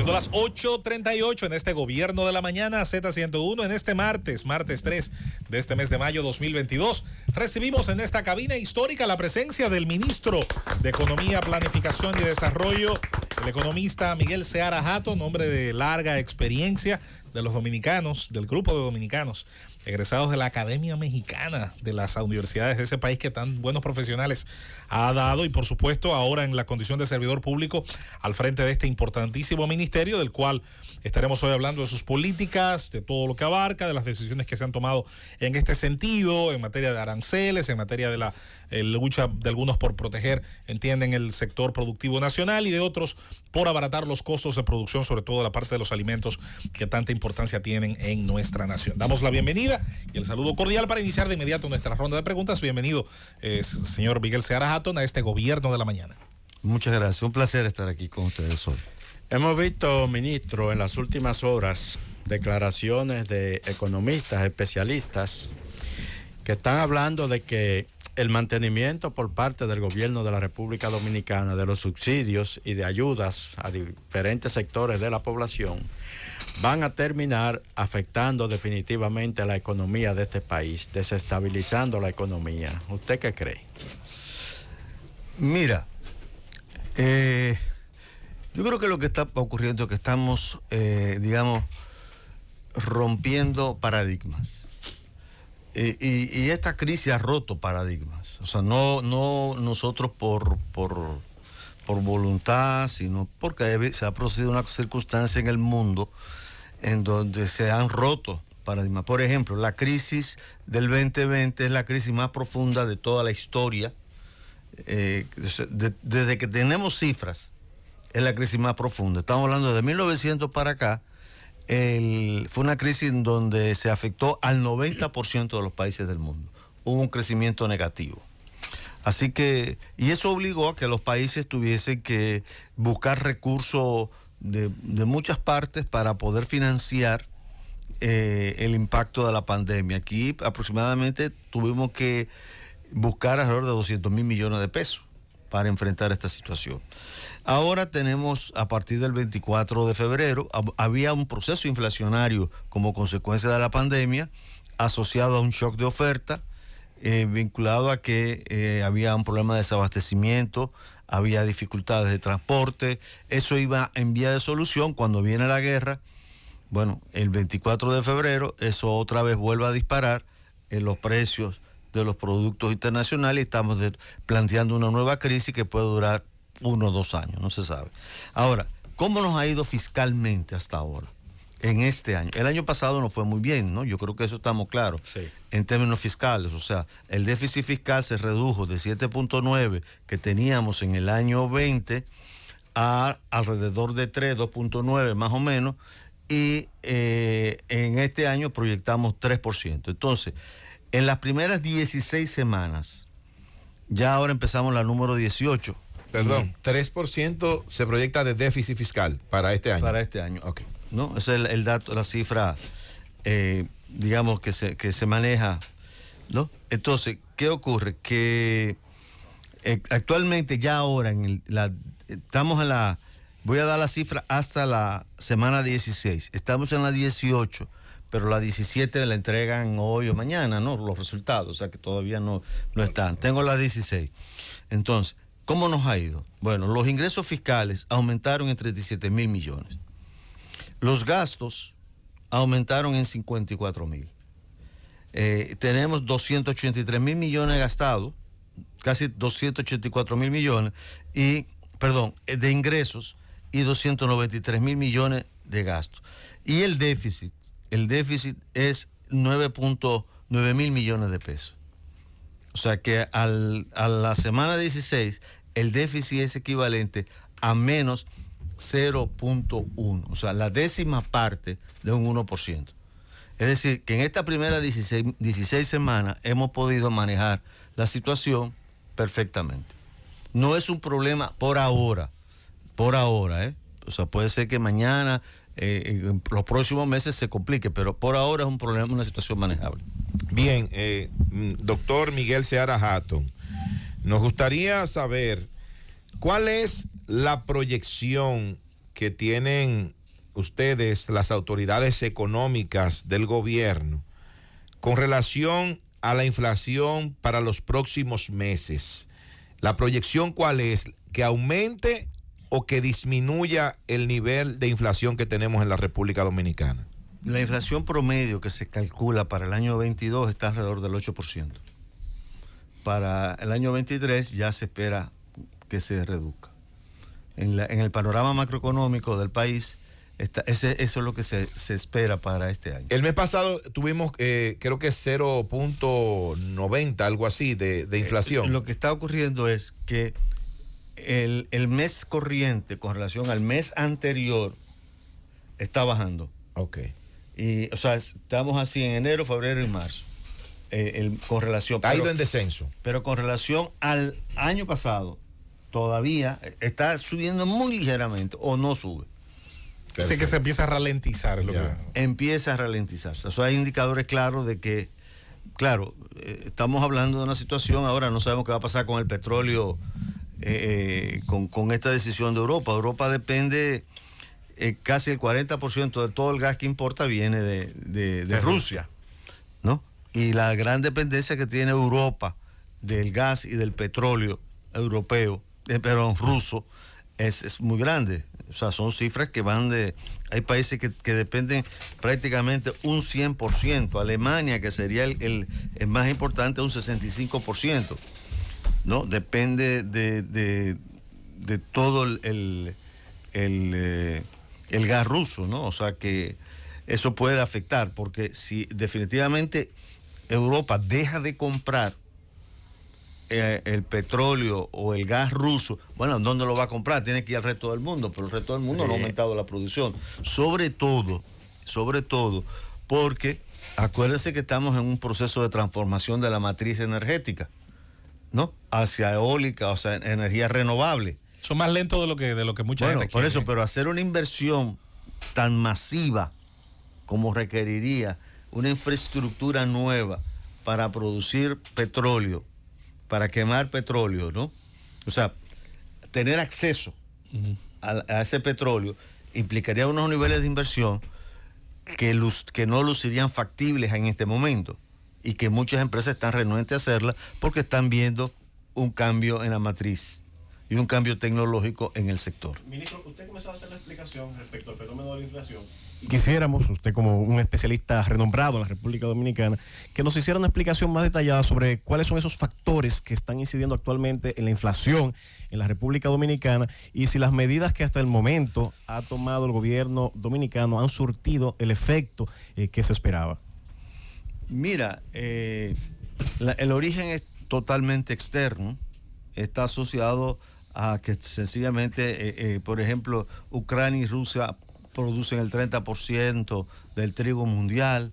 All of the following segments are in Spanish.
Siendo las 8:38 en este gobierno de la mañana, Z101, en este martes 3 de este mes de mayo 2022, recibimos en esta cabina histórica la presencia del ministro de Economía, Planificación y Desarrollo, el economista Miguel Seara Hatton, hombre de larga experiencia de los dominicanos, del grupo de dominicanos egresados de la Academia Mexicana de las universidades de ese país que tan buenos profesionales ha dado, y por supuesto ahora en la condición de servidor público al frente de este importantísimo ministerio, del cual estaremos hoy hablando de sus políticas, de todo lo que abarca, de las decisiones que se han tomado en este sentido, en materia de aranceles, en materia de la lucha de algunos por proteger, entienden, el sector productivo nacional, y de otros por abaratar los costos de producción, sobre todo la parte de los alimentos que tanta importancia tienen en nuestra nación. Damos la bienvenida y el saludo cordial para iniciar de inmediato nuestra ronda de preguntas. Bienvenido, señor Miguel Seara Hatton, a este gobierno de la mañana. Muchas gracias, un placer estar aquí con ustedes hoy. Hemos visto, ministro, en las últimas horas declaraciones de economistas, especialistas, que están hablando de que el mantenimiento por parte del gobierno de la República Dominicana de los subsidios y de ayudas a diferentes sectores de la población van a terminar afectando definitivamente a la economía de este país, desestabilizando la economía. ¿Usted qué cree? Mira, yo creo que lo que está ocurriendo es que estamos, rompiendo paradigmas. Y esta crisis ha roto paradigmas. O sea, no nosotros por voluntad, sino porque se ha producido una circunstancia en el mundo en donde se han roto paradigmas. Por ejemplo, la crisis del 2020 es la crisis más profunda de toda la historia. Desde que tenemos cifras, es la crisis más profunda. Estamos hablando de 1900 para acá. Fue una crisis en donde se afectó al 90% de los países del mundo. Hubo un crecimiento negativo. Así que, y eso obligó a que los países tuviesen que buscar recursos de muchas partes para poder financiar el impacto de la pandemia. Aquí aproximadamente tuvimos que buscar alrededor de 200,000 millones de pesos para enfrentar esta situación. Ahora tenemos, a partir del 24 de febrero, había un proceso inflacionario como consecuencia de la pandemia, asociado a un shock de oferta, vinculado a que había un problema de desabastecimiento, había dificultades de transporte. Eso iba en vía de solución. Cuando viene la guerra, bueno, el 24 de febrero, eso otra vez vuelve a disparar en los precios de los productos internacionales, y estamos planteando una nueva crisis que puede durar 1 o 2 años, no se sabe. Ahora, ¿cómo nos ha ido fiscalmente hasta ahora? En este año. El año pasado no fue muy bien, ¿no? Yo creo que eso estamos claros. Sí. En términos fiscales, o sea, el déficit fiscal se redujo de 7.9 que teníamos en el año 20 a alrededor de 3, 2.9 más o menos, y en este año proyectamos 3%. Entonces, en las primeras 16 semanas, ya ahora empezamos la número 18. Perdón, 3% se proyecta de déficit fiscal para este año. Para este año. Ok. ¿No? Ese es el dato, la cifra, digamos, que se maneja, ¿no? Entonces, ¿qué ocurre? Que actualmente, ya ahora, estamos en la, voy a dar la cifra hasta la semana 16. Estamos en la 18, pero la 17 la entregan hoy o mañana, ¿no? Los resultados, o sea que todavía no están. Tengo la 16. Entonces, ¿cómo nos ha ido? Bueno, los ingresos fiscales aumentaron en 37,000 millones. Los gastos aumentaron en 54,000. Tenemos 283,000 millones gastados, casi 284,000 millones, de ingresos, y 293,000 millones de gastos. Y el déficit es 9.9 millones de pesos. O sea que a la semana 16, el déficit es equivalente a menos 0.1, o sea, la décima parte de un 1%. Es decir, que en esta primera 16 semanas hemos podido manejar la situación perfectamente. No es un problema por ahora, O sea, puede ser que mañana, en los próximos meses se complique, pero por ahora es un problema, una situación manejable. Bien, doctor Miguel Seara Hatton, nos gustaría saber cuál es la proyección que tienen ustedes, las autoridades económicas del gobierno, con relación a la inflación para los próximos meses? ¿La proyección cuál es? ¿Que aumente o que disminuya el nivel de inflación que tenemos en la República Dominicana? La inflación promedio que se calcula para el año 22 está alrededor del 8%. Para el año 23 ya se espera que se reduzca. En el panorama macroeconómico del país, eso es lo que se espera para este año. El mes pasado tuvimos, creo que 0.90, algo así, de inflación. Lo que está ocurriendo es que el mes corriente con relación al mes anterior está bajando. Ok. Y, o sea, estamos así en enero, febrero y marzo. Con relación. Ha ido en descenso. Pero con relación al año pasado, todavía está subiendo muy ligeramente o no sube. Así que se empieza a ralentizar. Empieza a ralentizarse. O sea, hay indicadores claros de que, claro, estamos hablando de una situación, ahora no sabemos qué va a pasar con el petróleo, con esta decisión de Europa. Europa depende, casi el 40% de todo el gas que importa viene de Rusia, ¿no? Y la gran dependencia que tiene Europa del gas y del petróleo europeo, ruso, es muy grande. O sea, son cifras que van hay países que dependen prácticamente un 100%. Alemania, que sería el más importante, un 65%. ¿No? Depende de todo el gas ruso, ¿no? O sea que eso puede afectar, porque si definitivamente Europa deja de comprar el petróleo o el gas ruso, bueno, ¿dónde lo va a comprar? Tiene que ir al resto del mundo, pero el resto del mundo no ha aumentado la producción. Sobre todo, porque acuérdense que estamos en un proceso de transformación de la matriz energética, ¿no? Hacia eólica, o sea, energía renovable. Son más lentos de lo que mucha gente quiere. Por eso, pero hacer una inversión tan masiva como requeriría una infraestructura nueva para producir petróleo, para quemar petróleo, ¿no? O sea, tener acceso a ese petróleo implicaría unos niveles de inversión que no lucirían factibles en este momento y que muchas empresas están renuentes a hacerla porque están viendo un cambio en la matriz y un cambio tecnológico en el sector. Ministro, usted comenzó a hacer la explicación respecto al fenómeno de la inflación. Quisiéramos, usted como un especialista renombrado en la República Dominicana, que nos hiciera una explicación más detallada sobre cuáles son esos factores que están incidiendo actualmente en la inflación en la República Dominicana y si las medidas que hasta el momento ha tomado el gobierno dominicano han surtido el efecto que se esperaba. Mira, el origen es totalmente externo, está asociado a que sencillamente, por ejemplo, Ucrania y Rusia producen el 30% del trigo mundial,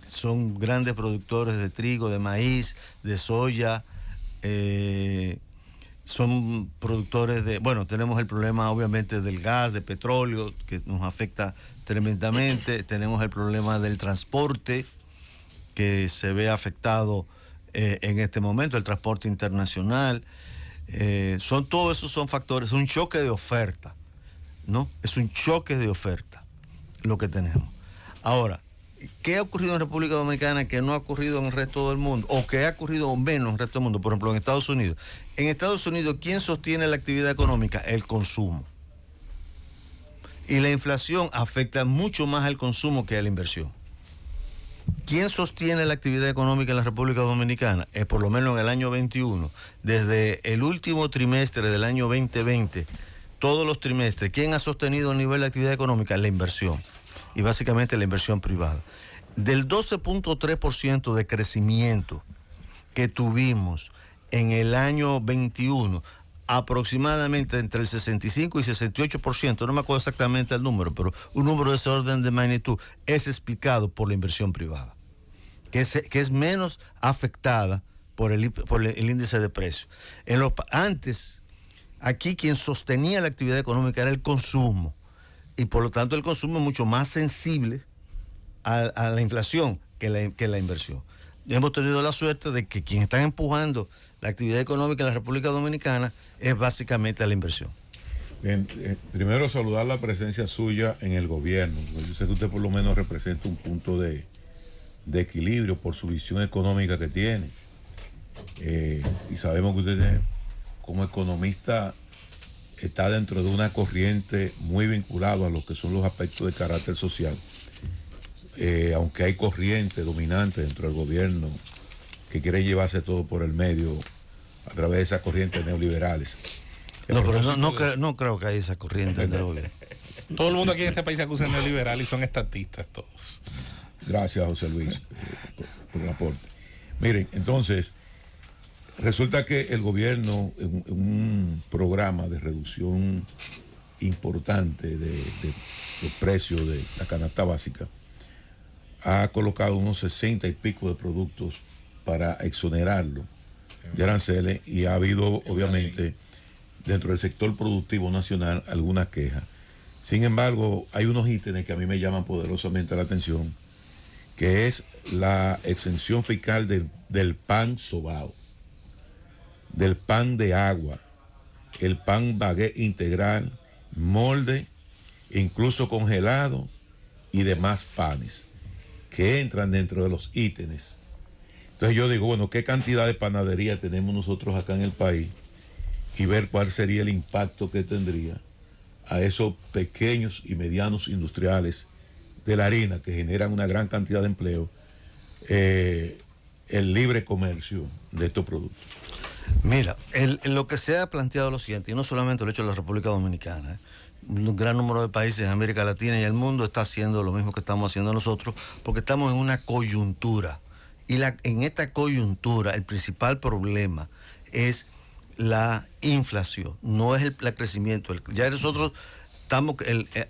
son grandes productores de trigo, de maíz, de soya, son productores tenemos el problema obviamente del gas, de petróleo, que nos afecta tremendamente, tenemos el problema del transporte, que se ve afectado en este momento, el transporte internacional, todos esos son factores, un choque de oferta, ¿no? Es un choque de oferta lo que tenemos. Ahora, ¿qué ha ocurrido en República Dominicana que no ha ocurrido en el resto del mundo? O que ha ocurrido menos en el resto del mundo, por ejemplo, en Estados Unidos. En Estados Unidos, ¿quién sostiene la actividad económica? El consumo. Y la inflación afecta mucho más al consumo que a la inversión. ¿Quién sostiene la actividad económica en la República Dominicana? Por lo menos en el año 21, desde el último trimestre del año 2020, todos los trimestres, ¿quién ha sostenido el nivel de actividad económica? La inversión, y básicamente la inversión privada. Del 12.3% de crecimiento que tuvimos en el año 21, aproximadamente entre el 65 y 68%, no me acuerdo exactamente el número, pero un número de ese orden de magnitud es explicado por la inversión privada, que es menos afectada por el índice de precios. Antes, aquí quien sostenía la actividad económica era el consumo, y por lo tanto el consumo es mucho más sensible a la inflación que la inversión. Hemos tenido la suerte de que quienes están empujando la actividad económica en la República Dominicana es básicamente la inversión. Bien, primero saludar la presencia suya en el gobierno. Yo sé que usted por lo menos representa un punto de equilibrio por su visión económica que tiene. Y sabemos que usted como economista está dentro de una corriente muy vinculada a lo que son los aspectos de carácter social. Aunque hay corrientes dominantes dentro del gobierno que quieren llevarse todo por el medio a través de esas corrientes neoliberales. No, pero no creo que haya esa corriente de gobierno. Todo el mundo aquí en este país acusa de neoliberal y son estatistas todos. Gracias, José Luis, por el aporte. Miren, entonces, resulta que el gobierno, en un programa de reducción importante de los precios de la canasta básica, ha colocado unos 60 y pico de productos para exonerarlo de aranceles, y ha habido, obviamente, dentro del sector productivo nacional algunas quejas. Sin embargo, hay unos ítems que a mí me llaman poderosamente la atención, que es la exención fiscal del pan sobao, del pan de agua, el pan baguette integral, molde, incluso congelado y demás panes que entran dentro de los ítems. Entonces yo digo, bueno, ¿qué cantidad de panadería tenemos nosotros acá en el país? Y ver cuál sería el impacto que tendría a esos pequeños y medianos industriales de la harina que generan una gran cantidad de empleo, el libre comercio de estos productos. Mira, lo que se ha planteado es lo siguiente, y no solamente lo ha hecho la República Dominicana, un gran número de países en América Latina y el mundo está haciendo lo mismo que estamos haciendo nosotros, porque estamos en una coyuntura. Y en esta coyuntura el principal problema es la inflación, no es el crecimiento. Ya nosotros estamos,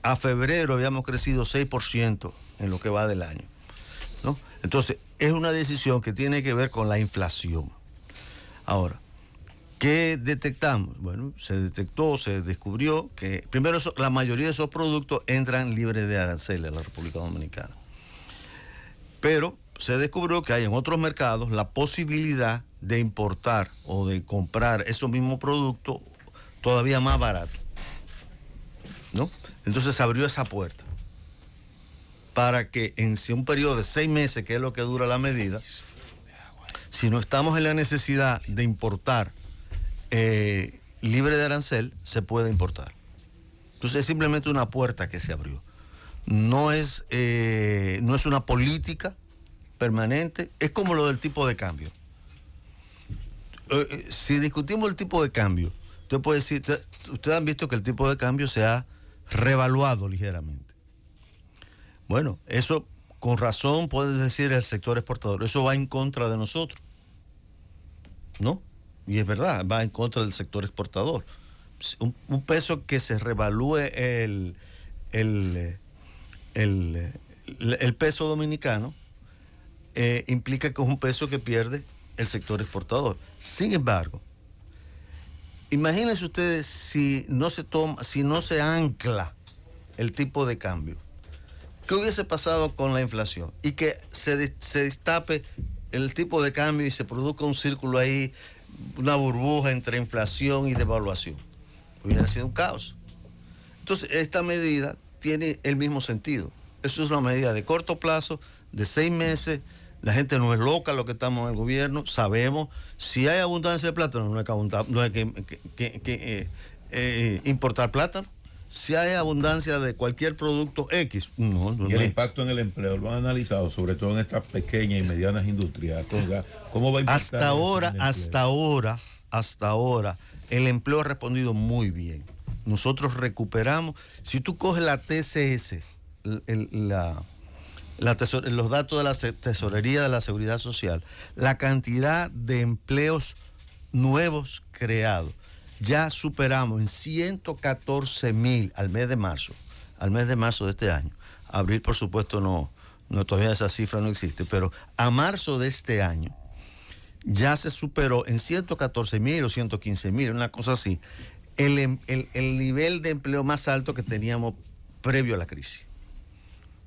a febrero habíamos crecido 6% en lo que va del año, ¿no? Entonces, es una decisión que tiene que ver con la inflación. Ahora, ¿qué detectamos? Bueno, se descubrió que primero la mayoría de esos productos entran libres de aranceles a la República Dominicana. Pero se descubrió que hay en otros mercados la posibilidad de importar o de comprar esos mismos productos todavía más baratos, ¿no? Entonces se abrió esa puerta para que en un periodo de 6 meses, que es lo que dura la medida, si no estamos en la necesidad de importar libre de arancel, se puede importar. Entonces es simplemente una puerta que se abrió. No es una política permanente, es como lo del tipo de cambio. Si discutimos el tipo de cambio, usted puede decir, ustedes han visto que el tipo de cambio se ha revaluado ligeramente. Bueno, eso con razón puede decir el sector exportador, eso va en contra de nosotros, ¿no? Y es verdad, va en contra del sector exportador. Un peso que se revalúe el peso dominicano implica que es un peso que pierde el sector exportador. Sin embargo, imagínense ustedes si no se ancla el tipo de cambio. ¿Qué hubiese pasado con la inflación? Y que se destape el tipo de cambio y se produzca un círculo ahí, una burbuja entre inflación y devaluación. Hubiera sido un caos. Entonces, esta medida tiene el mismo sentido. Eso es una medida de corto plazo, de 6 meses. La gente no es loca lo que estamos en el gobierno. Sabemos, si hay abundancia de plátano, no hay que importar plátano. Si hay abundancia de cualquier producto X, no y el hay. impacto en el empleo, lo han analizado, sobre todo en estas pequeñas y medianas industrias. ¿Cómo va a impactar? Hasta ahora, el empleo ha respondido muy bien. Nosotros recuperamos, si tú coges la TCS, los datos de la Tesorería de la Seguridad Social, la cantidad de empleos nuevos creados, ya superamos en 114,000 al mes de marzo de este año. Abril, por supuesto, no todavía esa cifra no existe, pero a marzo de este año ya se superó en 114,000 o 115,000, una cosa así, el nivel de empleo más alto que teníamos previo a la crisis.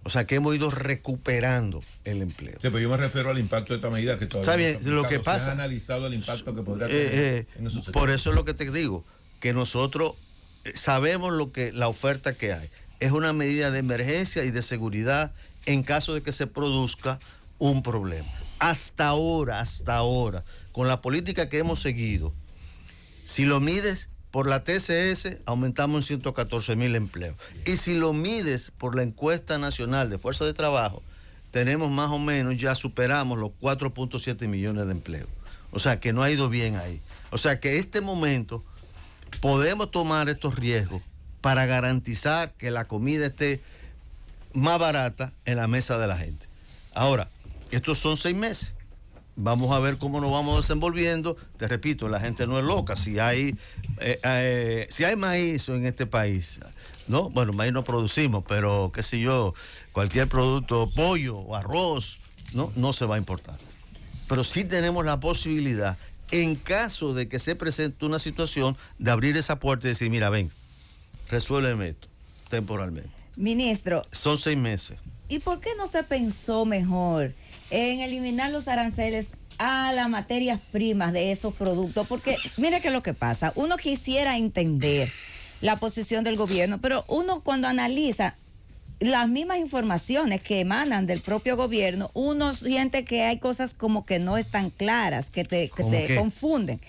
O sea que hemos ido recuperando el empleo. Sí, pero yo me refiero al impacto de esta medida que todavía está bien, lo que pasa. Se ha analizado el impacto que podría tener en esos sectores. Por eso es lo que te digo, que nosotros sabemos la oferta que hay. Es una medida de emergencia y de seguridad en caso de que se produzca un problema. Hasta ahora, con la política que hemos seguido, si lo mides por la TCS, aumentamos en 114,000 empleos. Y si lo mides por la encuesta nacional de fuerza de trabajo, tenemos más o menos, ya superamos los 4.7 millones de empleos. O sea, que no ha ido bien ahí. O sea, que en este momento podemos tomar estos riesgos para garantizar que la comida esté más barata en la mesa de la gente. Ahora, estos son 6 meses. Vamos a ver cómo nos vamos desenvolviendo. Te repito, la gente no es loca. Si hay maíz en este país, ¿no? Bueno, maíz no producimos, pero qué sé yo, cualquier producto, pollo o arroz, no se va a importar. Pero sí tenemos la posibilidad, en caso de que se presente una situación, de abrir esa puerta y decir, mira, ven, resuélveme esto temporalmente. Ministro. Son 6 meses. ¿Y por qué no se pensó mejor en eliminar los aranceles a las materias primas de esos productos? Porque mire que lo que pasa, uno quisiera entender la posición del gobierno, pero uno cuando analiza las mismas informaciones que emanan del propio gobierno, uno siente que hay cosas como que no están claras, que te confunden.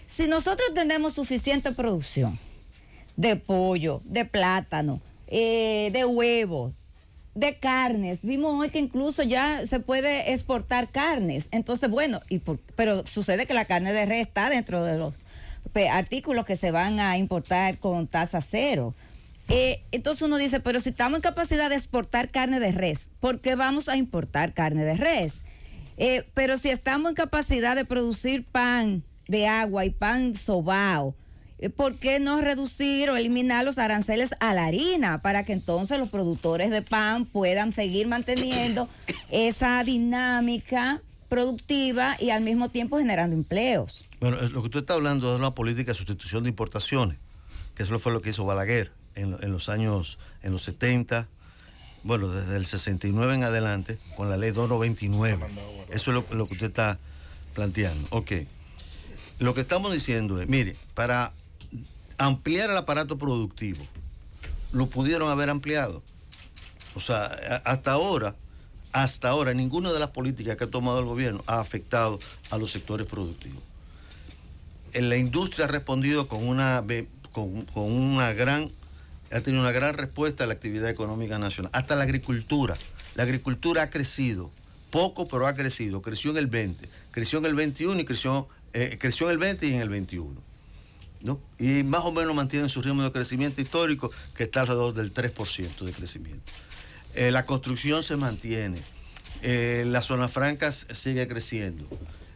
Si nosotros tenemos suficiente producción de pollo, de plátano, de huevos, de carnes, vimos hoy que incluso ya se puede exportar carnes, entonces bueno, pero sucede que la carne de res está dentro de los artículos que se van a importar con tasa cero. Entonces uno dice, pero si estamos en capacidad de exportar carne de res, ¿por qué vamos a importar carne de res? Pero si estamos en capacidad de producir pan de agua y pan sobao, ¿por qué no reducir o eliminar los aranceles a la harina para que entonces los productores de pan puedan seguir manteniendo esa dinámica productiva y al mismo tiempo generando empleos? Bueno, lo que usted está hablando es una política de sustitución de importaciones, que eso fue lo que hizo Balaguer en los años, en los 70, bueno, desde el 69 en adelante, con la ley 299. Eso es lo que usted está planteando. Ok. Lo que estamos diciendo es, mire, para ampliar el aparato productivo, lo pudieron haber ampliado. O sea, hasta ahora, ninguna de las políticas que ha tomado el gobierno ha afectado a los sectores productivos. La industria ha respondido ha tenido una gran respuesta a la actividad económica nacional. Hasta la agricultura. La agricultura ha crecido, poco, pero ha crecido. Creció en el 20, creció en el 21 y creció en el 20 y en el 21. ¿No? Y más o menos mantiene su ritmo de crecimiento histórico, que está alrededor del 3% de crecimiento. La construcción se mantiene. Las zonas francas sigue creciendo.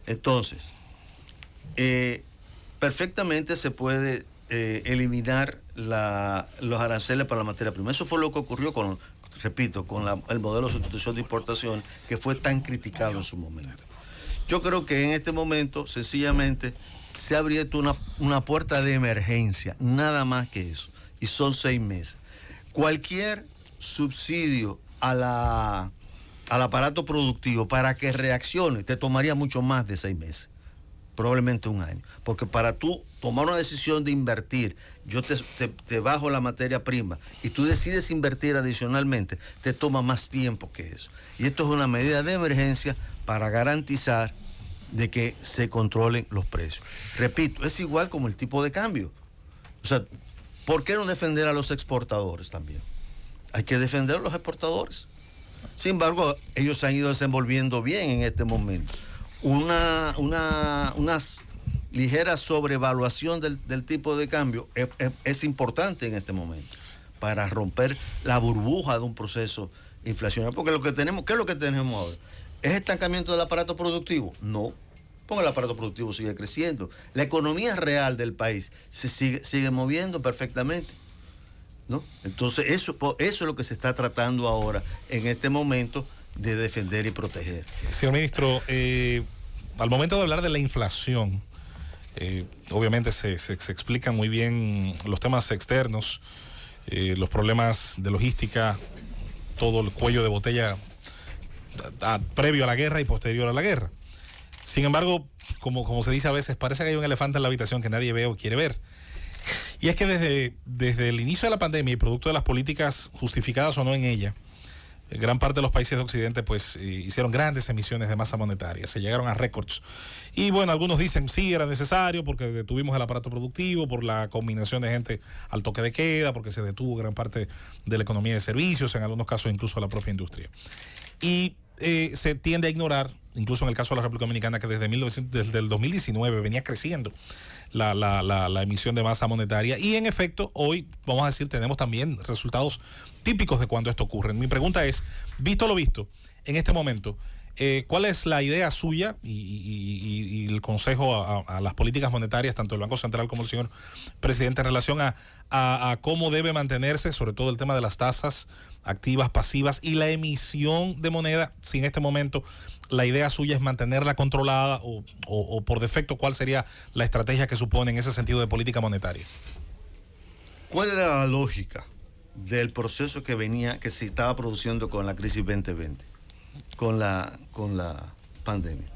Entonces, perfectamente se puede eliminar los aranceles para la materia prima. Eso fue lo que ocurrió con el modelo de sustitución de importación, que fue tan criticado en su momento. Yo creo que en este momento, sencillamente, se ha abierto una puerta de emergencia, nada más que eso, y son 6 meses. Cualquier subsidio al aparato productivo para que reaccione te tomaría mucho más de 6 meses, probablemente 1 año, porque para tú tomar una decisión de invertir, yo te bajo la materia prima y tú decides invertir adicionalmente, te toma más tiempo que eso. Y esto es una medida de emergencia para garantizar de que se controlen los precios. Repito, es igual como el tipo de cambio. O sea, ¿por qué no defender a los exportadores también? Hay que defender a los exportadores. Sin embargo, ellos se han ido desenvolviendo bien en este momento. Una ligera sobrevaluación del tipo de cambio es importante en este momento para romper la burbuja de un proceso inflacionario. Porque ¿qué es lo que tenemos ahora? ¿Es estancamiento del aparato productivo? No, porque el aparato productivo sigue creciendo. La economía real del país se sigue moviendo perfectamente, ¿no? Entonces, eso es lo que se está tratando ahora, en este momento, de defender y proteger. Señor ministro, al momento de hablar de la inflación, obviamente se explican muy bien los temas externos, los problemas de logística, todo el cuello de botella previo a la guerra y posterior a la guerra. Sin embargo, como se dice a veces, parece que hay un elefante en la habitación que nadie ve o quiere ver. Y es que desde el inicio de la pandemia y producto de las políticas justificadas o no en ella, gran parte de los países de Occidente pues hicieron grandes emisiones de masa monetaria, se llegaron a récords. Y bueno, algunos dicen sí, era necesario porque detuvimos el aparato productivo, por la combinación de gente al toque de queda, porque se detuvo gran parte de la economía de servicios, en algunos casos incluso la propia industria. Y se tiende a ignorar, incluso en el caso de la República Dominicana, que desde el 2019 venía creciendo la emisión de masa monetaria. Y en efecto, hoy, vamos a decir, tenemos también resultados típicos de cuando esto ocurre. Mi pregunta es, visto lo visto, en este momento, ¿cuál es la idea suya y el consejo a las políticas monetarias, tanto del Banco Central como el señor presidente, en relación a cómo debe mantenerse, sobre todo el tema de las tasas activas, pasivas y la emisión de moneda, si en este momento la idea suya es mantenerla controlada o por defecto, cuál sería la estrategia que supone en ese sentido de política monetaria? ¿Cuál era la lógica del proceso que se estaba produciendo con la crisis 2020, con la pandemia?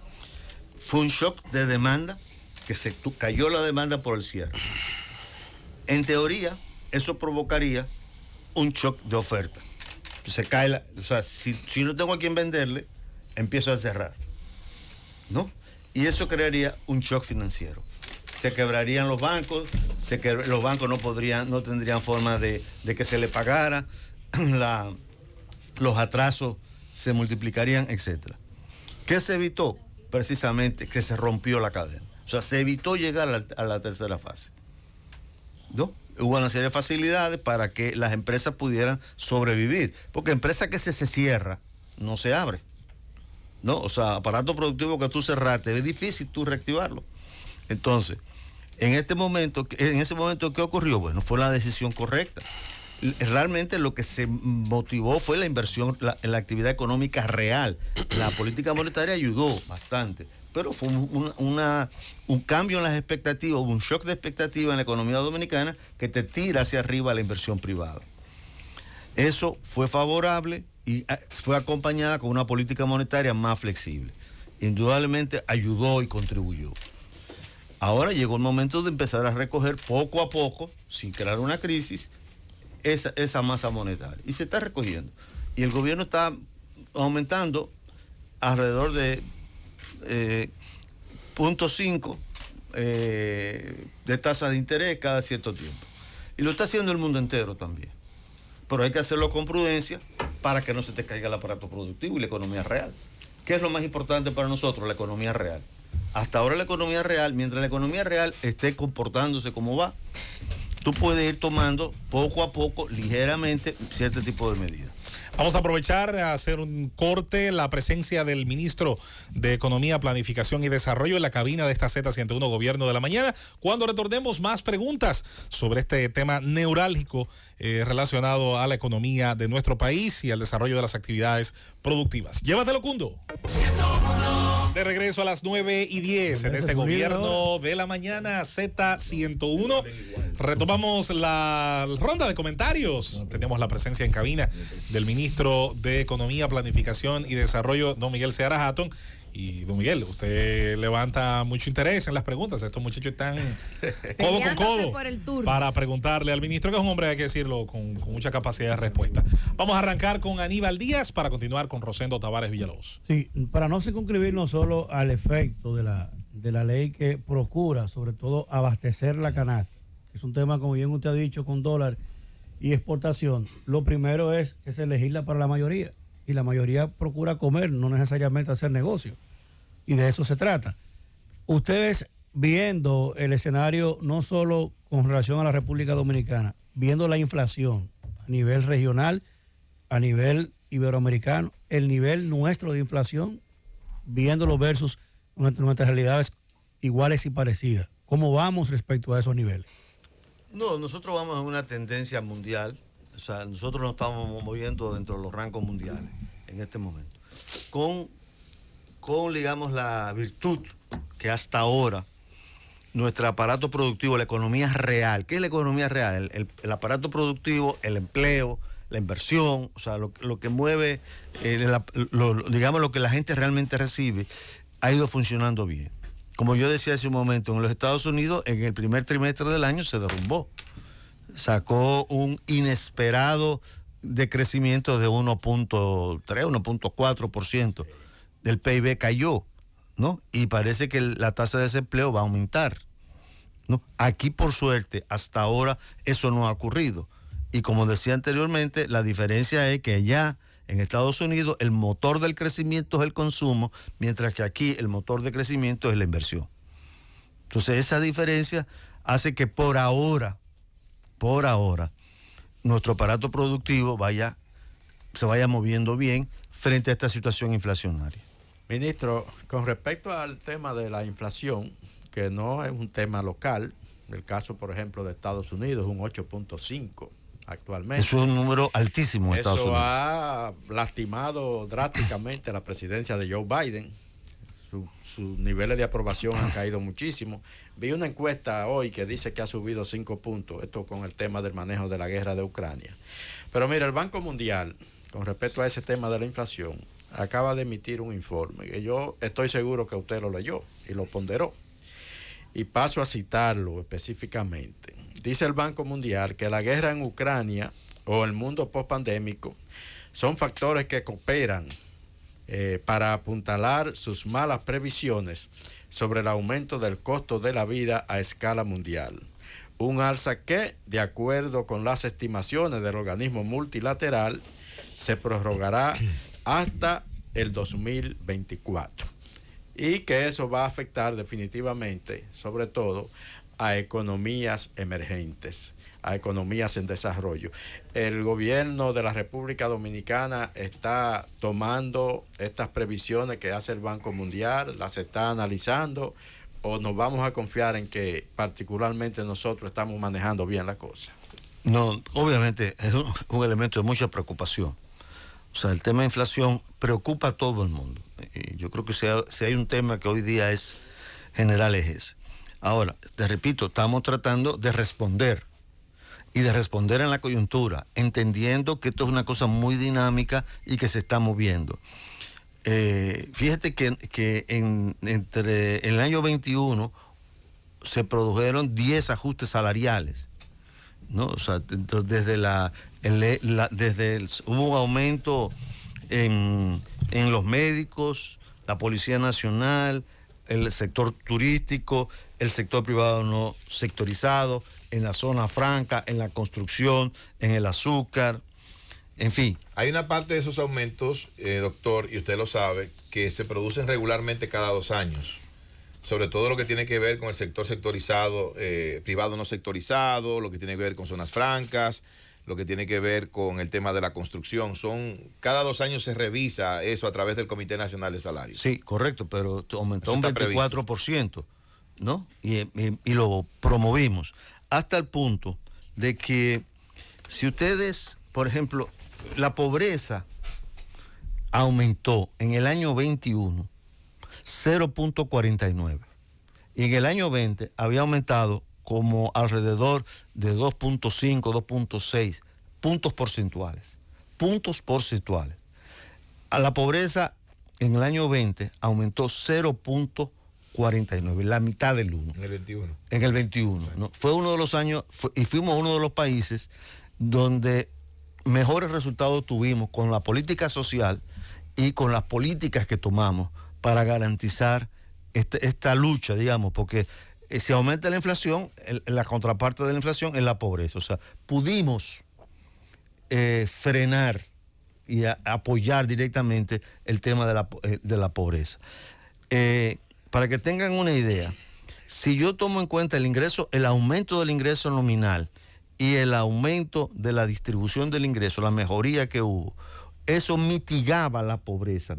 Fue un shock de demanda, que cayó la demanda por el cierre. En teoría, eso provocaría un shock de oferta. Se cae si no tengo a quien venderle, empiezo a cerrar, ¿no? Y eso crearía un shock financiero. Se quebrarían los bancos, los bancos no tendrían forma de que se le pagara, los atrasos se multiplicarían, etc. ¿Qué se evitó? Precisamente que se rompió la cadena. O sea, se evitó llegar a la tercera fase, ¿no? Hubo una serie de facilidades para que las empresas pudieran sobrevivir, porque empresa que se cierra no se abre, ¿no? O sea, aparato productivo que tú cerraste, es difícil tú reactivarlo. Entonces, en ese momento, ¿qué ocurrió? Bueno, fue la decisión correcta. Realmente lo que se motivó fue la inversión en la actividad económica real. La política monetaria ayudó bastante, pero fue un cambio en las expectativas, un shock de expectativas en la economía dominicana que te tira hacia arriba la inversión privada. Eso fue favorable y fue acompañada con una política monetaria más flexible. Indudablemente ayudó y contribuyó. Ahora llegó el momento de empezar a recoger poco a poco, sin crear una crisis, esa masa monetaria. Y se está recogiendo. Y el gobierno está aumentando alrededor de 0.5 de tasa de interés cada cierto tiempo. Y lo está haciendo el mundo entero también. Pero hay que hacerlo con prudencia para que no se te caiga el aparato productivo y la economía real. ¿Qué es lo más importante para nosotros? La economía real. Hasta ahora la economía real, mientras la economía real esté comportándose como va, tú puedes ir tomando poco a poco, ligeramente, cierto tipo de medidas. Vamos a aprovechar a hacer un corte, la presencia del ministro de Economía, Planificación y Desarrollo en la cabina de esta Z101 Gobierno de la Mañana. Cuando retornemos, más preguntas sobre este tema neurálgico relacionado a la economía de nuestro país y al desarrollo de las actividades productivas. Llévatelo, Cundo. De regreso a las 9:10 en este Gobierno de la Mañana Z101. Retomamos la ronda de comentarios. Tenemos la presencia en cabina del ministro de Economía, Planificación y Desarrollo, don Miguel Seara Hatton. Y don Miguel, usted levanta mucho interés en las preguntas. Estos muchachos están codo con codo para preguntarle al ministro, que es un hombre, hay que decirlo, con mucha capacidad de respuesta. Vamos a arrancar con Aníbal Díaz para continuar con Rosendo Tavares Villalobos. Sí, para no circunscribirnos solo al efecto de la ley que procura, sobre todo, abastecer la canasta, que es un tema, como bien usted ha dicho, con dólar y exportación. Lo primero es que se legisla para la mayoría, y la mayoría procura comer, no necesariamente hacer negocio. Y de eso se trata. Ustedes, viendo el escenario no solo con relación a la República Dominicana, viendo la inflación a nivel regional, a nivel iberoamericano, el nivel nuestro de inflación, viéndolo versus nuestras realidades iguales y parecidas. ¿Cómo vamos respecto a esos niveles? No, nosotros vamos a una tendencia mundial. O sea, nosotros nos estamos moviendo dentro de los rangos mundiales en este momento. Con digamos, la virtud que hasta ahora nuestro aparato productivo, la economía real. ¿Qué es la economía real? El aparato productivo, el empleo, la inversión, o sea, lo que mueve, digamos, lo que la gente realmente recibe, ha ido funcionando bien. Como yo decía hace un momento, en los Estados Unidos, en el primer trimestre del año se derrumbó. sacó un inesperado decrecimiento de 1.3, 1.4%. Del PIB cayó, ¿no? Y parece que la tasa de desempleo va a aumentar, ¿no? Aquí, por suerte, hasta ahora eso no ha ocurrido. Y como decía anteriormente, la diferencia es que allá en Estados Unidos el motor del crecimiento es el consumo, mientras que aquí el motor de crecimiento es la inversión. Entonces esa diferencia hace que por ahora, nuestro aparato productivo se vaya moviendo bien frente a esta situación inflacionaria. Ministro, con respecto al tema de la inflación, que no es un tema local, el caso, por ejemplo, de Estados Unidos, un 8.5 actualmente. Eso es un número altísimo en Estados Unidos. Eso ha lastimado drásticamente la presidencia de Joe Biden. Sus niveles de aprobación han caído muchísimo. Vi una encuesta hoy que dice que ha subido 5 puntos, esto con el tema del manejo de la guerra de Ucrania. Pero mira, el Banco Mundial, con respecto a ese tema de la inflación, acaba de emitir un informe que yo estoy seguro que usted lo leyó y lo ponderó. Y paso a citarlo específicamente. Dice el Banco Mundial que la guerra en Ucrania o el mundo postpandémico son factores que cooperan para apuntalar sus malas previsiones sobre el aumento del costo de la vida a escala mundial. Un alza que, de acuerdo con las estimaciones del organismo multilateral, se prorrogará hasta el 2024. Y que eso va a afectar definitivamente, sobre todo, a economías emergentes, a economías en desarrollo. El gobierno de la República Dominicana está tomando estas previsiones que hace el Banco Mundial, las está analizando, o nos vamos a confiar en que particularmente nosotros estamos manejando bien la cosa. No, obviamente es un elemento de mucha preocupación. O sea, el tema de inflación preocupa a todo el mundo. Y yo creo que si hay un tema que hoy día es general es ese. Ahora, te repito, estamos tratando de responder y de responder en la coyuntura, entendiendo que esto es una cosa muy dinámica y que se está moviendo. Fíjate que entre el año 21 se produjeron 10 ajustes salariales, ¿no? O sea, desde hubo un aumento en los médicos, la Policía Nacional, el sector turístico, el sector privado no sectorizado, en la zona franca, en la construcción, en el azúcar, en fin. Hay una parte de esos aumentos, doctor, y usted lo sabe, que se producen regularmente cada 2 años. Sobre todo lo que tiene que ver con el sector sectorizado, privado no sectorizado, lo que tiene que ver con zonas francas, lo que tiene que ver con el tema de la construcción. Cada 2 años se revisa eso a través del Comité Nacional de Salarios. Sí, correcto, pero aumentó un 24%, ¿no? Y lo promovimos hasta el punto de que si ustedes, por ejemplo, la pobreza aumentó en el año 21 0.49 y en el año 20 había aumentado como alrededor de 2.5, 2.6 puntos porcentuales. A la pobreza en el año 20 aumentó 0.49, la mitad del 1. En el 21. En el 21, sí. ¿No? Fue uno de los años, y fuimos uno de los países donde mejores resultados tuvimos con la política social y con las políticas que tomamos para garantizar esta lucha, digamos, porque si aumenta la inflación, la contraparte de la inflación es la pobreza. O sea, pudimos frenar y apoyar directamente el tema de la pobreza. Para que tengan una idea, si yo tomo en cuenta el aumento del ingreso nominal y el aumento de la distribución del ingreso, la mejoría que hubo, eso mitigaba la pobreza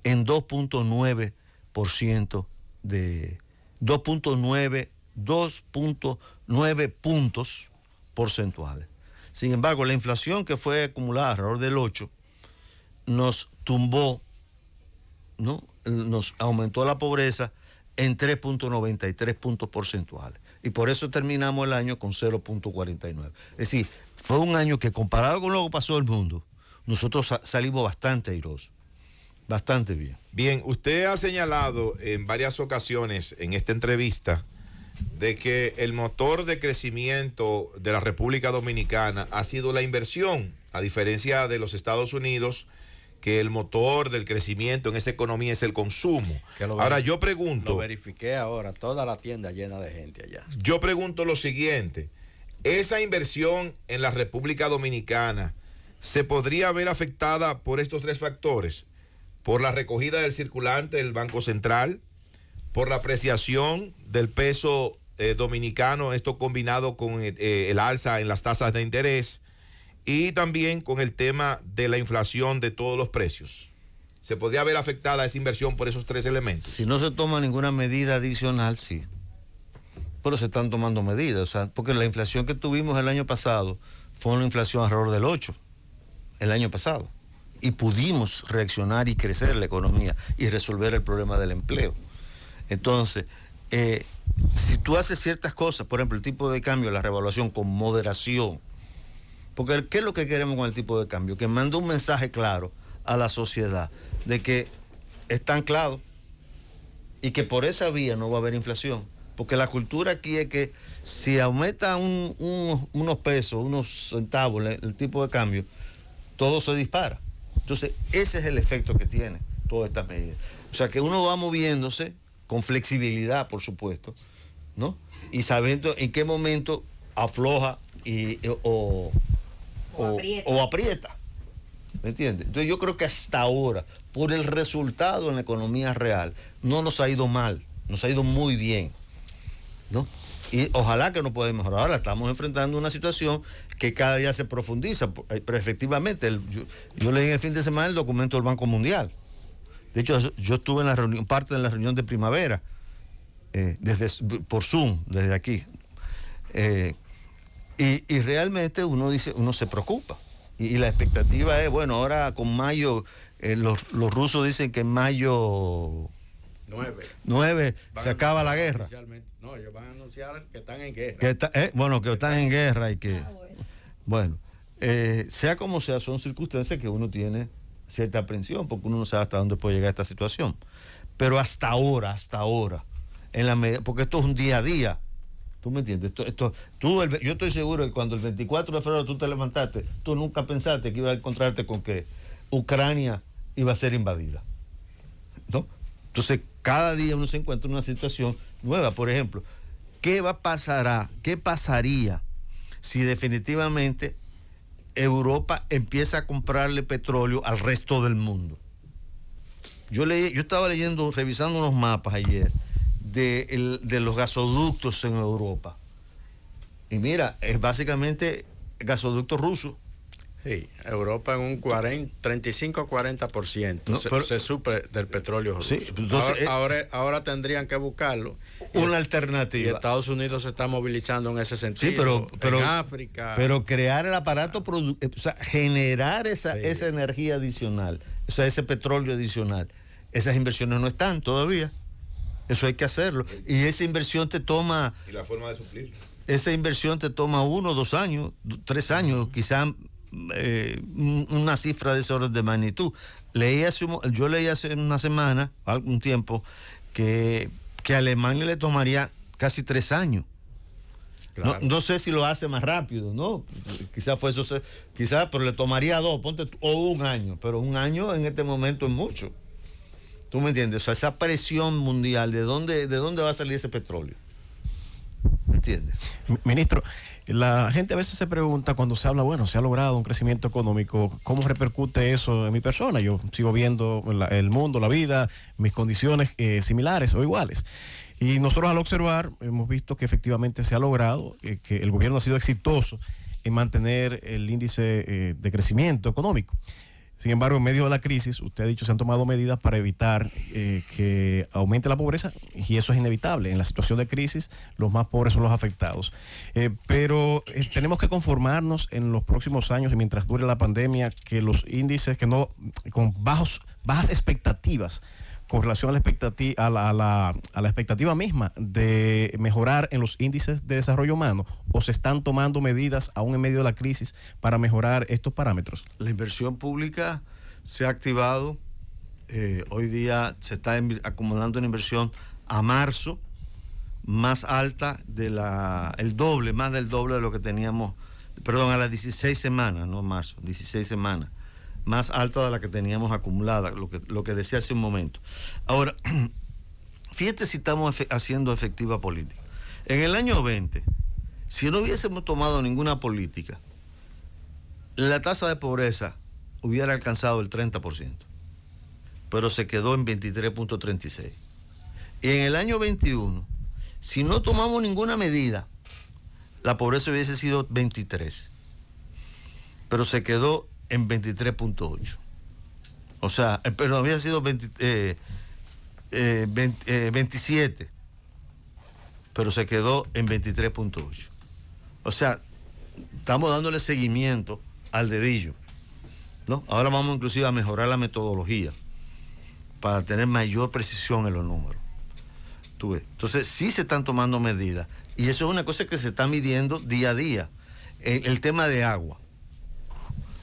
en 2.9% de 2.9 puntos porcentuales. Sin embargo, la inflación que fue acumulada alrededor del 8 nos tumbó, ¿no? Nos aumentó la pobreza en 3.93 puntos porcentuales. Y por eso terminamos el año con 0.49. Es decir, fue un año que comparado con lo que pasó en el mundo, nosotros salimos bastante airosos. Bastante bien. Bien, usted ha señalado en varias ocasiones en esta entrevista de que el motor de crecimiento de la República Dominicana ha sido la inversión, a diferencia de los Estados Unidos, que el motor del crecimiento en esa economía es el consumo. Ahora yo pregunto... Lo verifiqué ahora, toda la tienda llena de gente allá. Yo pregunto lo siguiente, ¿esa inversión en la República Dominicana se podría ver afectada por estos tres factores? Por la recogida del circulante del Banco Central, por la apreciación del peso dominicano, esto combinado con el alza en las tasas de interés, y también con el tema de la inflación de todos los precios. ¿Se podría ver afectada esa inversión por esos tres elementos? Si no se toma ninguna medida adicional, sí. Pero se están tomando medidas, o sea, porque la inflación que tuvimos el año pasado fue una inflación alrededor del 8%, el año pasado. Y pudimos reaccionar y crecer la economía y resolver el problema del empleo. Entonces, si tú haces ciertas cosas, por ejemplo, el tipo de cambio, la revaluación con moderación, porque ¿qué es lo que queremos con el tipo de cambio? Que mande un mensaje claro a la sociedad de que está anclado y que por esa vía no va a haber inflación. Porque la cultura aquí es que si aumenta unos pesos, unos centavos el tipo de cambio, todo se dispara. Entonces, ese es el efecto que tiene todas estas medidas. O sea, que uno va moviéndose con flexibilidad, por supuesto, ¿no? Y sabiendo en qué momento afloja o aprieta. ¿Me entiendes? Entonces yo creo que hasta ahora, por el resultado en la economía real, no nos ha ido mal, nos ha ido muy bien, ¿no? Y ojalá que no pueda mejorar. Ahora estamos enfrentando una situación que cada día se profundiza, pero efectivamente, yo leí en el fin de semana el documento del Banco Mundial. De hecho, yo estuve en la reunión, parte de la reunión de primavera, por Zoom, desde aquí. Y realmente uno se preocupa. Y la expectativa es, bueno, ahora con mayo, los rusos dicen que en mayo 9 se acaba la guerra. No, ellos van a anunciar que están en guerra. Que están en guerra y que... Bueno, sea como sea, son circunstancias que uno tiene cierta aprensión, porque uno no sabe hasta dónde puede llegar esta situación. Pero hasta ahora, porque esto es un día a día. ¿Tú me entiendes? Yo estoy seguro que cuando el 24 de febrero tú te levantaste, tú nunca pensaste que ibas a encontrarte con que Ucrania iba a ser invadida, ¿no? Entonces, cada día uno se encuentra en una situación nueva. Por ejemplo, ¿qué pasaría si definitivamente Europa empieza a comprarle petróleo al resto del mundo? Yo estaba revisando unos mapas ayer de los gasoductos en Europa. Y mira, es básicamente gasoductos rusos. Sí, Europa en un 35-40% no, se suple del petróleo ruso. Sí, entonces, ahora tendrían que buscarlo. Una alternativa. Y Estados Unidos se está movilizando en ese sentido. Sí, pero en África. Pero crear el aparato, o sea, generar esa energía adicional, o sea, ese petróleo adicional, esas inversiones no están todavía. Eso hay que hacerlo. Y esa inversión te toma... ¿Y la forma de suplirlo? Esa inversión te toma 1, 2 años, 3 años, quizá una cifra de ese orden de magnitud. Yo leí hace una semana, algún tiempo, que a Alemania le tomaría casi 3 años. Claro. No sé si lo hace más rápido, ¿no? Quizás pero le tomaría 2, o 1 año, pero 1 año en este momento es mucho. ¿Tú me entiendes? O sea, esa presión mundial, ¿de dónde va a salir ese petróleo? ¿Me entiendes? Ministro, la gente a veces se pregunta cuando se habla, bueno, se ha logrado un crecimiento económico, ¿cómo repercute eso en mi persona? Yo sigo viendo el mundo, la vida, mis condiciones similares o iguales. Y nosotros al observar hemos visto que efectivamente se ha logrado, que el gobierno ha sido exitoso en mantener el índice de crecimiento económico. Sin embargo, en medio de la crisis, usted ha dicho, se han tomado medidas para evitar que aumente la pobreza, y eso es inevitable. En la situación de crisis, los más pobres son los afectados. Pero tenemos que conformarnos en los próximos años y mientras dure la pandemia, que los índices con bajas expectativas con relación a la expectativa misma de mejorar en los índices de desarrollo humano, o se están tomando medidas aún en medio de la crisis para mejorar estos parámetros? La inversión pública se ha activado. Hoy día se está acumulando una inversión a marzo más alta el doble, más del doble de lo que teníamos, perdón, a las 16 semanas, no marzo, 16 semanas, más alta de la que teníamos acumulada, lo que decía hace un momento. Ahora, fíjate si estamos haciendo efectiva política. En el año 20, si no hubiésemos tomado ninguna política, la tasa de pobreza hubiera alcanzado el 30%, pero se quedó en 23.36. Y en el año 21, si no tomamos ninguna medida, la pobreza hubiese sido 23, pero se quedó en 23.8. O sea, perdón, había sido 27, pero se quedó en 23.8. O sea, estamos dándole seguimiento al dedillo, ¿no? Ahora vamos inclusive a mejorar la metodología para tener mayor precisión en los números. ¿Tú ves? Entonces sí se están tomando medidas y eso es una cosa que se está midiendo día a día. El tema de agua.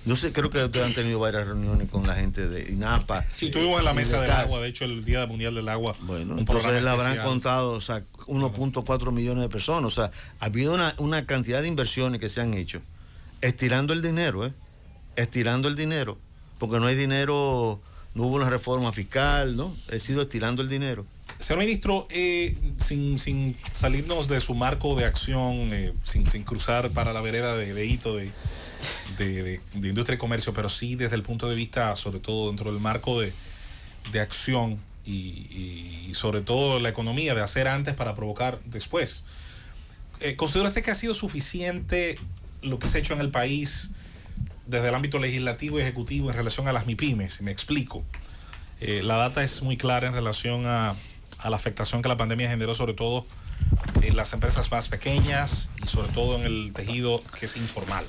Yo sé, creo que ustedes han tenido varias reuniones con la gente de INAPA. Sí, estuvimos en la mesa del agua, de hecho el Día Mundial del Agua. Bueno, entonces le habrán contado, o sea, 1.4 millones de personas. O sea, ha habido una cantidad de inversiones que se han hecho, estirando el dinero, estirando el dinero, porque no hay dinero, no hubo una reforma fiscal, ¿no? He sido estirando el dinero. Señor ministro, sin salirnos de su marco de acción, sin cruzar para la vereda de hito de industria y comercio, pero sí desde el punto de vista, sobre todo dentro del marco de acción y sobre todo la economía, de hacer antes para provocar después. ¿Considera usted que ha sido suficiente lo que se ha hecho en el país desde el ámbito legislativo y ejecutivo en relación a las MIPYMES? Me explico. La data es muy clara en relación a la afectación que la pandemia generó, sobre todo en las empresas más pequeñas y sobre todo en el tejido que es informal.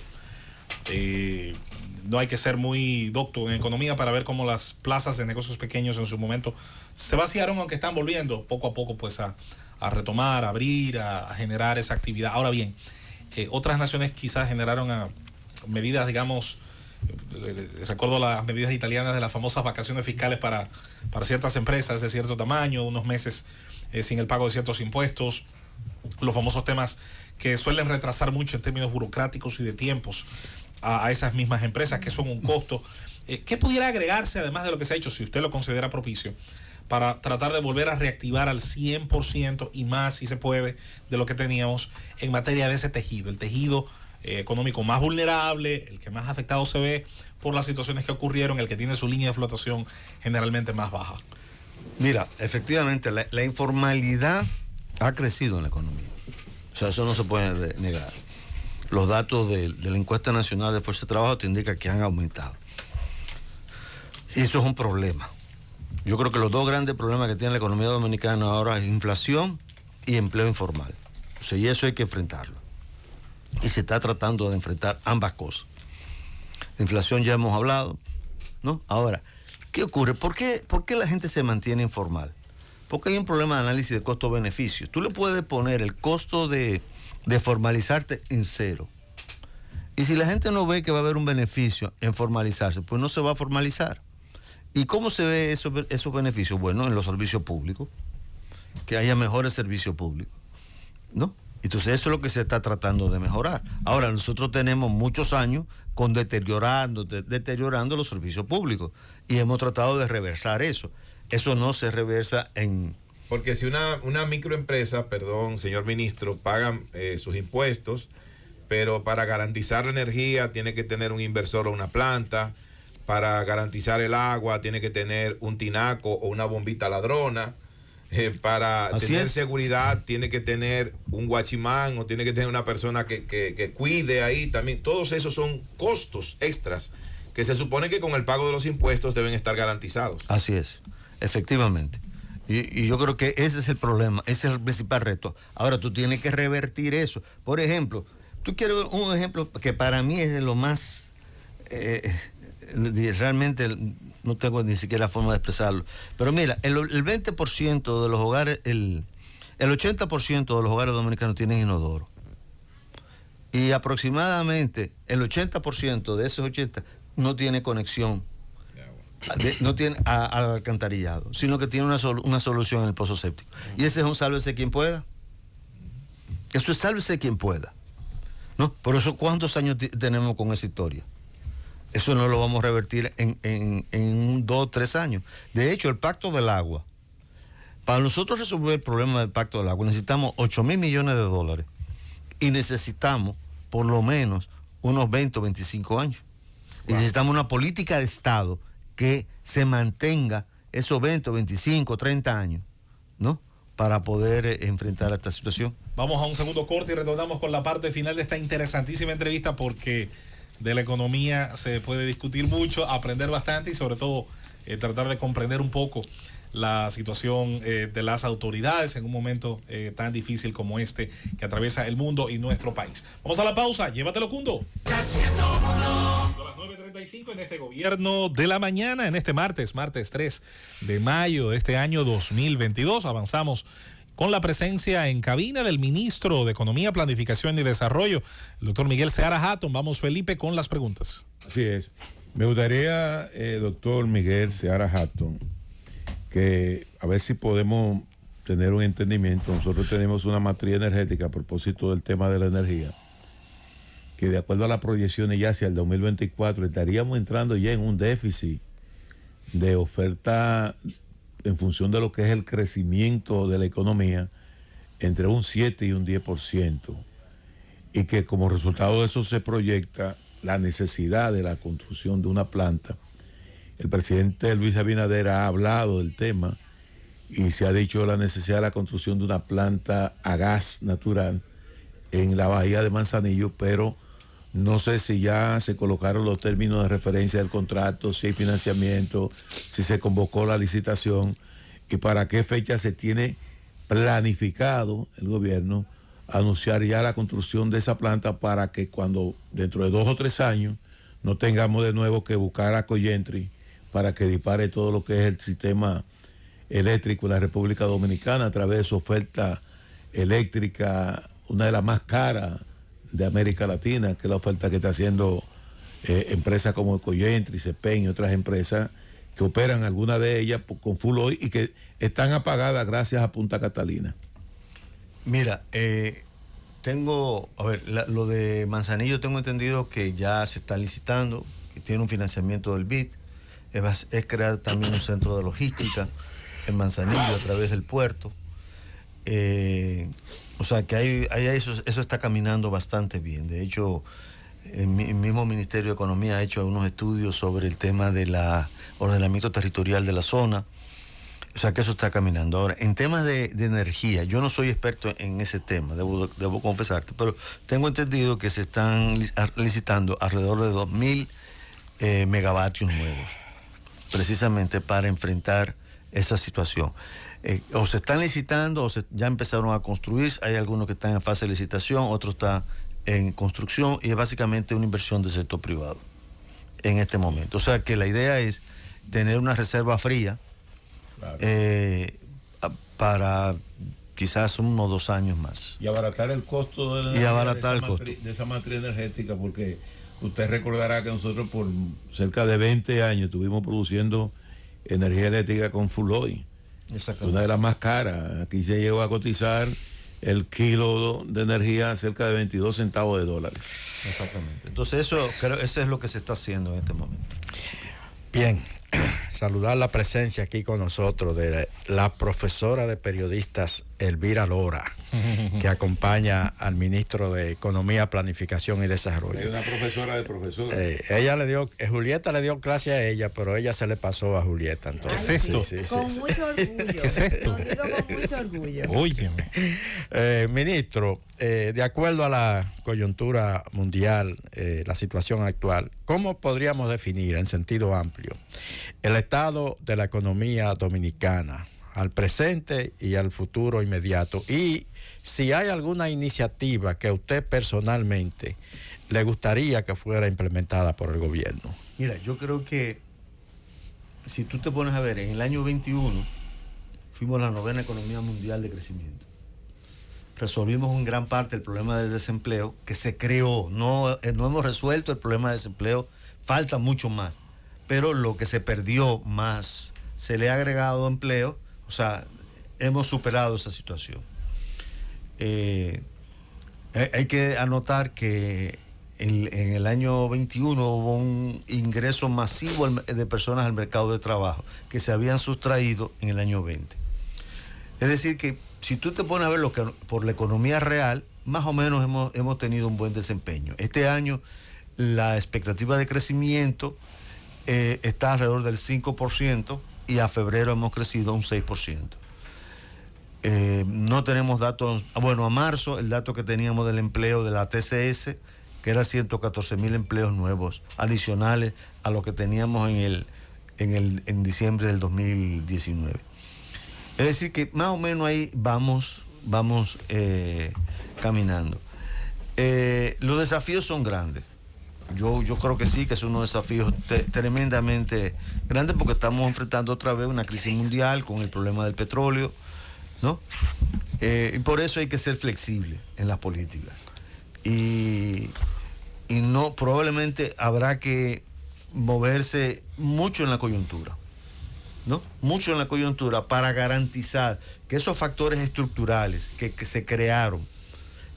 No hay que ser muy docto en economía para ver cómo las plazas de negocios pequeños en su momento se vaciaron, aunque están volviendo poco a poco pues a retomar, a abrir, a generar esa actividad. Ahora bien, otras naciones quizás generaron medidas, digamos, recuerdo las medidas italianas de las famosas vacaciones fiscales para ciertas empresas de cierto tamaño, unos meses sin el pago de ciertos impuestos, los famosos temas que suelen retrasar mucho en términos burocráticos y de tiempos a esas mismas empresas, que son un costo. ¿Qué pudiera agregarse, además de lo que se ha hecho, si usted lo considera propicio, para tratar de volver a reactivar al 100% y más, si se puede, de lo que teníamos en materia de ese tejido, el tejido económico más vulnerable, el que más afectado se ve por las situaciones que ocurrieron, el que tiene su línea de flotación generalmente más baja? Mira, efectivamente, la informalidad ha crecido en la economía. O sea, eso no se puede negar. Los datos de la encuesta nacional de fuerza de trabajo te indican que han aumentado. Y eso es un problema. Yo creo que los dos grandes problemas que tiene la economía dominicana ahora es inflación y empleo informal. O sea, y eso hay que enfrentarlo. Y se está tratando de enfrentar ambas cosas. De inflación ya hemos hablado, ¿no? Ahora, ¿qué ocurre? ¿Por qué la gente se mantiene informal? Porque hay un problema de análisis de costo-beneficio. Tú le puedes poner el costo de formalizarte en cero. Y si la gente no ve que va a haber un beneficio en formalizarse, pues no se va a formalizar. ¿Y cómo se ve esos beneficios? Bueno, en los servicios públicos, que haya mejores servicios públicos, ¿no? Entonces eso es lo que se está tratando de mejorar. Ahora, nosotros tenemos muchos años con deteriorando los servicios públicos y hemos tratado de reversar eso. Eso no se reversa en... Porque si una microempresa, perdón, señor ministro, pagan sus impuestos, pero para garantizar la energía tiene que tener un inversor o una planta, para garantizar el agua tiene que tener un tinaco o una bombita ladrona, para tener seguridad tiene que tener un guachimán o tiene que tener una persona que cuide ahí también. Todos esos son costos extras que se supone que con el pago de los impuestos deben estar garantizados. Así es, efectivamente. Y yo creo que ese es el problema, ese es el principal reto. Ahora tú tienes que revertir eso. Por ejemplo, tú quieres un ejemplo que para mí es de lo más... realmente no tengo ni siquiera forma de expresarlo. Pero mira, el 20% de los hogares, el 80% de los hogares dominicanos tienen inodoro. Y aproximadamente el 80% de esos 80 no tiene conexión. No tiene al alcantarillado, sino que tiene una solución en el pozo séptico. Y ese es un sálvese quien pueda. Eso es sálvese quien pueda, ¿no? Por eso, ¿cuántos años tenemos con esa historia? Eso no lo vamos a revertir en 2 o 3 años. De hecho, el Pacto del Agua, para nosotros resolver el problema del Pacto del Agua, necesitamos 8.000 millones de dólares y necesitamos por lo menos unos 20 o 25 años. Wow. Y necesitamos una política de Estado que se mantenga esos 20, 25, 30 años, ¿no? Para poder enfrentar esta situación. Vamos a un segundo corte y retornamos con la parte final de esta interesantísima entrevista, porque de la economía se puede discutir mucho, aprender bastante y sobre todo tratar de comprender un poco la situación de las autoridades en un momento tan difícil como este que atraviesa el mundo y nuestro país. Vamos a la pausa, llévatelo, Cundo. A las 9:35 en este gobierno de la mañana, en este martes 3 de mayo de este año 2022. Avanzamos con la presencia en cabina del ministro de Economía, Planificación y Desarrollo, el doctor Miguel Seara Hatton. Vamos, Felipe, con las preguntas. Así es. Me gustaría, doctor Miguel Seara Hatton, que a ver si podemos tener un entendimiento. Nosotros tenemos una matriz energética a propósito del tema de la energía, que de acuerdo a las proyecciones ya hacia el 2024 estaríamos entrando ya en un déficit de oferta en función de lo que es el crecimiento de la economía, entre un 7 y un 10%, y que como resultado de eso se proyecta la necesidad de la construcción de una planta. El presidente Luis Abinader ha hablado del tema y se ha dicho la necesidad de la construcción de una planta a gas natural en la bahía de Manzanillo, pero no sé si ya se colocaron los términos de referencia del contrato, si hay financiamiento, si se convocó la licitación y para qué fecha se tiene planificado el gobierno anunciar ya la construcción de esa planta, para que cuando dentro de 2 o 3 años no tengamos de nuevo que buscar a Coyentri para que dispare todo lo que es el sistema eléctrico en la República Dominicana a través de su oferta eléctrica, una de las más caras de América Latina, que es la oferta que está haciendo empresas como Coyentri, CEPEN y otras empresas que operan, algunas de ellas con full oil y que están apagadas gracias a Punta Catalina. Mira, lo de Manzanillo tengo entendido que ya se está licitando, que tiene un financiamiento del BID, es crear también un centro de logística en Manzanillo a través del puerto. O sea que eso está caminando bastante bien. De hecho, el mismo Ministerio de Economía ha hecho algunos estudios sobre el tema del ordenamiento territorial de la zona. O sea que eso está caminando. Ahora, en temas de energía, yo no soy experto en ese tema, debo confesarte, pero tengo entendido que se están licitando alrededor de 2.000 megavatios nuevos, precisamente para enfrentar esa situación. O se están licitando o ya empezaron a construir. Hay algunos que están en fase de licitación, otros están en construcción, y es básicamente una inversión del sector privado en este momento. O sea que la idea es tener una reserva fría, claro, para quizás 1 o 2 años más. Y abaratar el costo de esa matriz energética, porque usted recordará que nosotros por cerca de 20 años estuvimos produciendo energía eléctrica con full oil. Una de las más caras. Aquí se llegó a cotizar el kilo de energía a cerca de 22 centavos de dólares. Exactamente. Entonces eso es lo que se está haciendo en este momento. Bien, saludar la presencia aquí con nosotros de la profesora de periodistas Elvira Lora, que acompaña al ministro de Economía, Planificación y Desarrollo. Es una profesora de profesores. Julieta le dio clase a ella, pero ella se le pasó a Julieta. Entonces, ¿qué es esto? Con mucho orgullo. ¿Qué es esto? Lo digo con mucho orgullo. Óyeme. Ministro, de acuerdo a la coyuntura mundial, la situación actual, ¿cómo podríamos definir en sentido amplio el estado de la economía dominicana al presente y al futuro inmediato? Y si hay alguna iniciativa que a usted personalmente le gustaría que fuera implementada por el gobierno. Mira, yo creo que si tú te pones a ver, en el año 21 fuimos la 9ª economía mundial de crecimiento. Resolvimos en gran parte el problema del desempleo que se creó. No hemos resuelto el problema de desempleo, falta mucho más. Pero lo que se perdió más, se le ha agregado empleo. O sea, hemos superado esa situación. Hay que anotar que en el año 21 hubo un ingreso masivo de personas al mercado de trabajo que se habían sustraído en el año 20. Es decir, que si tú te pones a ver lo que por la economía real, más o menos hemos tenido un buen desempeño. Este año la expectativa de crecimiento está alrededor del 5% y a febrero hemos crecido un 6%. No tenemos datos, bueno, a marzo el dato que teníamos del empleo de la TCS, que era 114,000 empleos nuevos, adicionales a lo que teníamos en diciembre del 2019. Es decir, que más o menos ahí vamos caminando. Los desafíos son grandes. Yo creo que sí, que es unos desafíos tremendamente grandes porque estamos enfrentando otra vez una crisis mundial con el problema del petróleo, ¿no? Y por eso hay que ser flexible en las políticas. Y no, probablemente habrá que moverse mucho en la coyuntura, ¿no? Mucho en la coyuntura para garantizar que esos factores estructurales que se crearon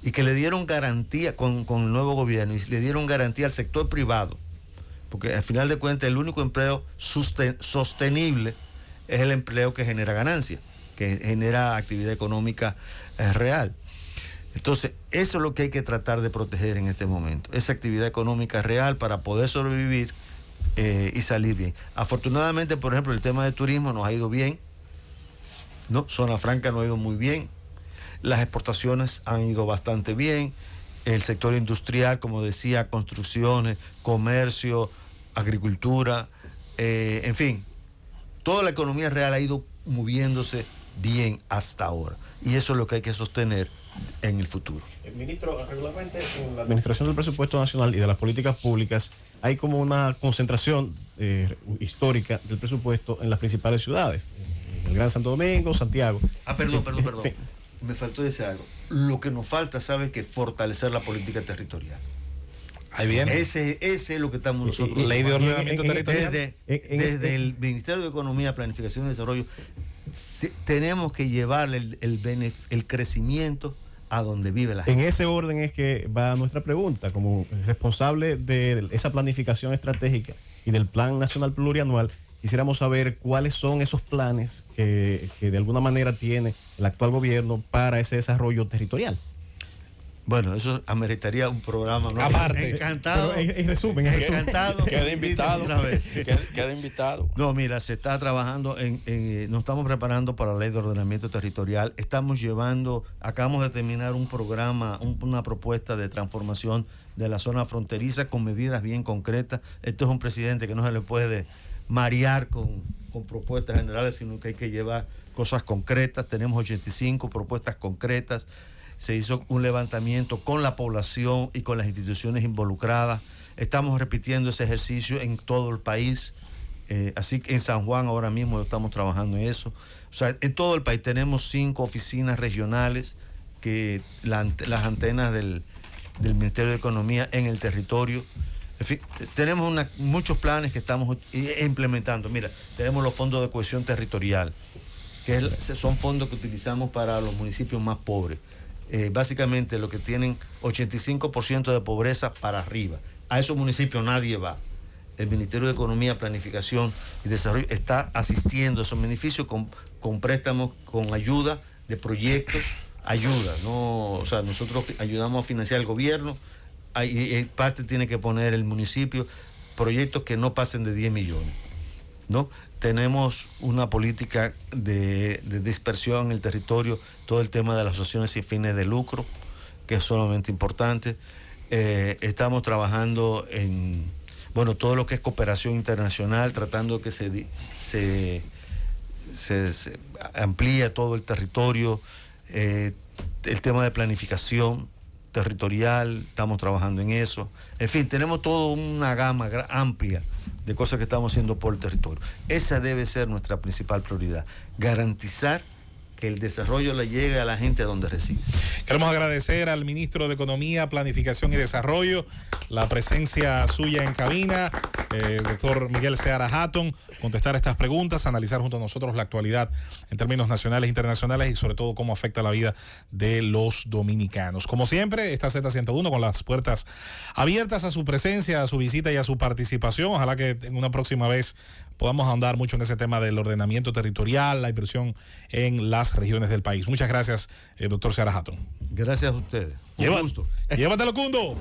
y que le dieron garantía con el nuevo gobierno y le dieron garantía al sector privado, porque al final de cuentas el único empleo sostenible es el empleo que genera ganancia, que genera actividad económica real. Entonces, eso es lo que hay que tratar de proteger en este momento, esa actividad económica real para poder sobrevivir y salir bien. Afortunadamente, por ejemplo, el tema de turismo nos ha ido bien, ¿no? Zona Franca nos ha ido muy bien, las exportaciones han ido bastante bien, el sector industrial, como decía, construcciones, comercio, agricultura, en fin, toda la economía real ha ido moviéndose bien hasta ahora. Y eso es lo que hay que sostener en el futuro. Ministro, regularmente en la administración del presupuesto nacional y de las políticas públicas hay como una concentración histórica del presupuesto en las principales ciudades. El Gran Santo Domingo, Santiago. Perdón. Sí. Me faltó decir algo. Lo que nos falta, ¿sabes qué? Fortalecer la política territorial. Ahí viene. Ese es lo que estamos nosotros. Ley de ordenamiento territorial. Desde el Ministerio de Economía, Planificación y Desarrollo, tenemos que llevarle el crecimiento a donde vive la gente. En ese orden es que va nuestra pregunta. Como responsable de esa planificación estratégica y del Plan Nacional Plurianual, quisiéramos saber cuáles son esos planes que de alguna manera tiene el actual gobierno para ese desarrollo territorial. Bueno, eso ameritaría un programa, ¿no? Aparte. Encantado. En resumen, encantado. Queda invitado. Otra vez. Queda invitado. No, mira, se está trabajando nos estamos preparando para la Ley de Ordenamiento Territorial. Acabamos de terminar un programa, una propuesta de transformación de la zona fronteriza con medidas bien concretas. Esto es un presidente que no se le puede marear con propuestas generales, sino que hay que llevar cosas concretas. Tenemos 85 propuestas concretas. Se hizo un levantamiento con la población y con las instituciones involucradas. Estamos repitiendo ese ejercicio en todo el país. Así que en San Juan ahora mismo estamos trabajando en eso. O sea, en todo el país tenemos 5 oficinas regionales, que las antenas del Ministerio de Economía en el territorio. En fin, tenemos muchos planes que estamos implementando. Mira, tenemos los fondos de cohesión territorial, que son fondos que utilizamos para los municipios más pobres. Básicamente lo que tienen 85% de pobreza para arriba. A esos municipios nadie va. El Ministerio de Economía, Planificación y Desarrollo está asistiendo a esos beneficios con préstamos, con ayuda de proyectos, ¿no? O sea, nosotros ayudamos a financiar el gobierno, parte tiene que poner el municipio, proyectos que no pasen de 10 millones, ¿no? Tenemos una política de dispersión en el territorio, todo el tema de las asociaciones sin fines de lucro, que es sumamente importante. Estamos trabajando en, todo lo que es cooperación internacional, tratando que se amplíe todo el territorio. El tema de planificación territorial, estamos trabajando en eso. En fin, tenemos toda una gama amplia de cosas que estamos haciendo por el territorio. Esa debe ser nuestra principal prioridad, garantizar que el desarrollo le llegue a la gente donde reside. Queremos agradecer al ministro de Economía, Planificación y Desarrollo la presencia suya en cabina. doctor Miguel Seara Hatton, contestar estas preguntas, analizar junto a nosotros la actualidad en términos nacionales e internacionales y sobre todo cómo afecta la vida de los dominicanos. Como siempre, esta Z101 con las puertas abiertas a su presencia, a su visita y a su participación. Ojalá que en una próxima vez podamos ahondar mucho en ese tema del ordenamiento territorial, la inversión en las regiones del país. Muchas gracias, doctor Seara Hatton. Gracias a ustedes. Llévatelo, Cundo.